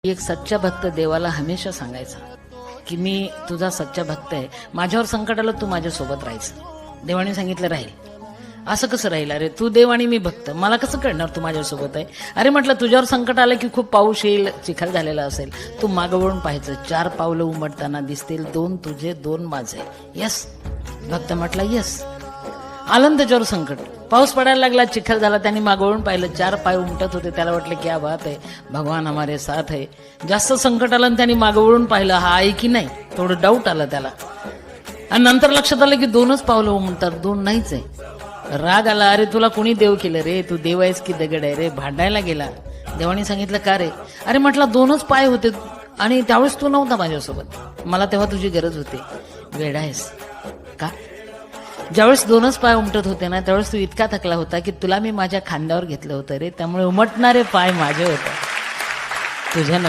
एक सच्चा भक्त देवाला हमेशा सांगायचा की मी तुझा सच्चा भक्त आहे, माझ्यावर संकट आलं तू माझ्यासोबत राहायचं. देवाने सांगितलं राहील. असं कसं राहील? अरे तू देव आणि मी भक्त, मला कसं कळणार तू माझ्यासोबत आहे? अरे म्हटलं तुझ्यावर संकट आलं की खूप पाऊस येईल, चिखल झालेला असेल, तू मागं वळून पाहायचं, 4 पावलं उमटताना दिसतील, 2 तुझे 2 माझे. यस. भक्त म्हटला यस. आलं त्याच्यावर संकट, पाऊस पडायला लागला, चिखल झाला, त्यांनी मागवळून पाहिलं, 4 पाय उमटत होते. त्याला वाटलं क्या बात आहे, भगवान हमारे साथ है. जास्त संकट आलं आणि त्यांनी मागवळून पाहिलं, हा आहे की नाही, थोडं डाऊट आलं त्याला. आणि नंतर लक्षात आलं की 2च पावलं उमटतात, 2 नाहीच आहे. राग आला, अरे तुला कोणी देव केलं रे, तू देव आहेस की दगड आहे रे? भांडायला गेला. देवाने सांगितलं का रे? अरे म्हटलं 2च पाय होते आणि त्यावेळेस तू नव्हता माझ्यासोबत, मला तेव्हा तुझी गरज होती. वेडा आहेस का? ज्यावेळेस 2च पाय उमटत होते ना, त्यावेळेस तू इतका थकला होता की तुला मी माझ्या खांद्यावर घेतलं होतं रे, त्यामुळे उमटणारे पाय माझे होते, तुझ्या